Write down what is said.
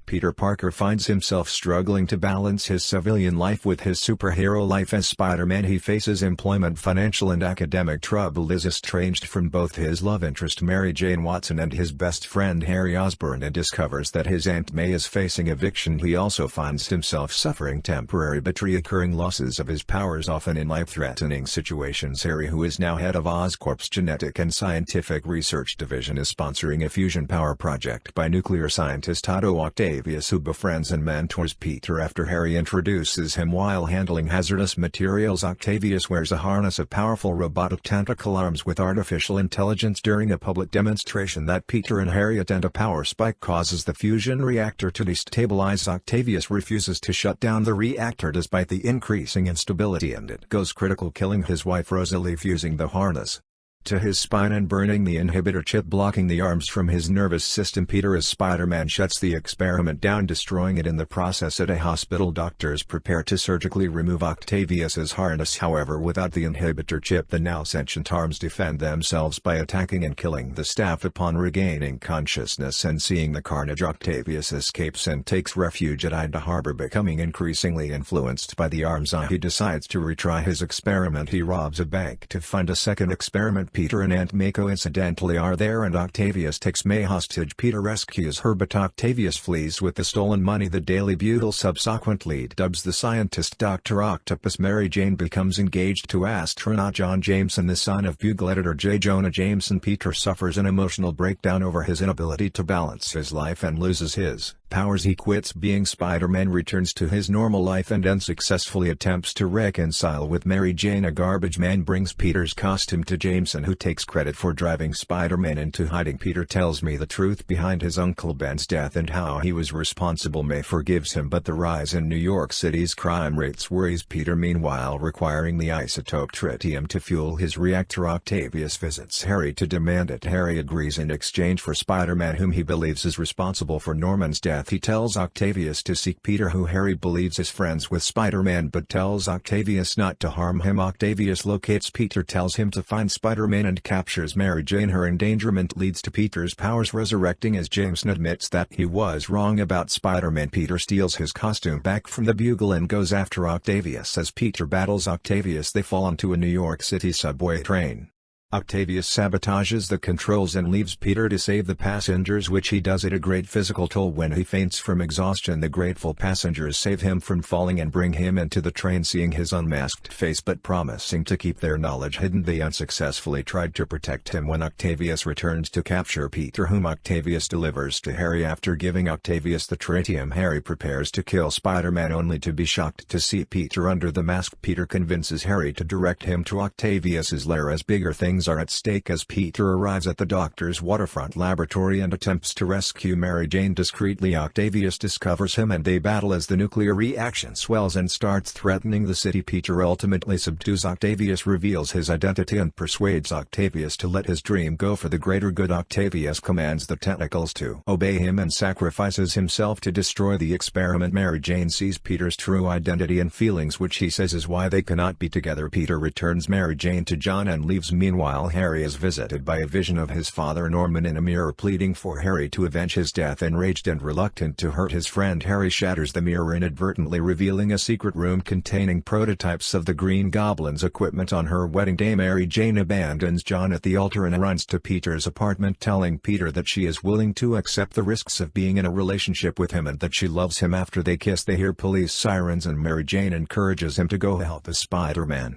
Peter Parker finds himself struggling to balance his civilian life with his superhero life as Spider-Man. He faces employment, financial and academic trouble, is estranged from both his love interest Mary Jane Watson and his best friend Harry Osborn, and discovers that his Aunt May is facing eviction. He also finds himself suffering temporary but recurring losses of his powers, often in life-threatening situations. Harry, who is now head of Oscorp's Genetic and Scientific Research Division, is sponsoring a fusion power project by nuclear scientist Otto Octavius, who befriends and mentors Peter after Harry introduces him while handling hazardous materials. Octavius wears a harness of powerful robotic tentacle arms with artificial intelligence. During a public demonstration that Peter and Harry attend, a power spike causes the fusion reactor to destabilize. Octavius refuses to shut down the reactor despite the increasing instability, and it goes critical, killing his wife Rosalie, fusing the harness to his spine and burning the inhibitor chip blocking the arms from his nervous system. Peter as Spider-Man shuts the experiment down, destroying it in the process. At a hospital, doctors prepare to surgically remove Octavius's harness. However, without the inhibitor chip, the now sentient arms defend themselves by attacking and killing the staff. Upon regaining consciousness and seeing the carnage, Octavius escapes and takes refuge at Ida Harbor. Becoming increasingly influenced by the arms, he decides to retry his experiment. He robs a bank to find a second experiment. Peter and Aunt May coincidentally are there, and Octavius takes May hostage. Peter rescues her, but Octavius flees with the stolen money. The Daily Bugle subsequently dubs the scientist Dr. Octopus. Mary Jane becomes engaged to astronaut John Jameson, the son of Bugle editor J. Jonah Jameson. Peter suffers an emotional breakdown over his inability to balance his life and loses his powers. He quits being Spider-Man, returns to his normal life, and unsuccessfully attempts to reconcile with Mary Jane. A garbage man brings Peter's costume to Jameson, who takes credit for driving Spider-Man into hiding. Peter tells May the truth behind his Uncle Ben's death and how he was responsible. May forgives him, but the rise in New York City's crime rates worries Peter. Meanwhile, requiring the isotope tritium to fuel his reactor, Octavius visits Harry to demand it. Harry agrees in exchange for Spider-Man, whom he believes is responsible for Norman's death. He tells Octavius to seek Peter, who Harry believes is friends with Spider-Man, but tells Octavius not to harm him. Octavius locates Peter, tells him to find Spider-Man, and captures Mary Jane. Her endangerment leads to Peter's powers resurrecting as Jameson admits that he was wrong about Spider-Man. Peter steals his costume back from the Bugle and goes after Octavius. As Peter battles Octavius, they fall onto a New York City subway train. Octavius sabotages the controls and leaves Peter to save the passengers, which he does at a great physical toll. When he faints from exhaustion, the grateful passengers save him from falling and bring him into the train. Seeing his unmasked face but promising to keep their knowledge hidden, they unsuccessfully tried to protect him. When Octavius returns to capture Peter, whom Octavius delivers to Harry after giving Octavius the tritium, Harry prepares to kill Spider-Man, only to be shocked to see Peter under the mask. Peter convinces Harry to direct him to Octavius's lair, as bigger things are at stake. As Peter arrives at the doctor's waterfront laboratory and attempts to rescue Mary Jane discreetly, Octavius discovers him and they battle as the nuclear reaction swells and starts threatening the city. Peter ultimately subdues Octavius, reveals his identity, and persuades Octavius to let his dream go for the greater good. Octavius commands the tentacles to obey him and sacrifices himself to destroy the experiment. Mary Jane sees Peter's true identity and feelings, which he says is why they cannot be together. Peter returns Mary Jane to John and leaves. Meanwhile, Harry is visited by a vision of his father Norman in a mirror, pleading for Harry to avenge his death. Enraged and reluctant to hurt his friend, Harry shatters the mirror, inadvertently revealing a secret room containing prototypes of the Green Goblin's equipment. On her wedding day, Mary Jane abandons John at the altar and runs to Peter's apartment, telling Peter that she is willing to accept the risks of being in a relationship with him and that she loves him. After they kiss, they hear police sirens and Mary Jane encourages him to go help as Spider-Man.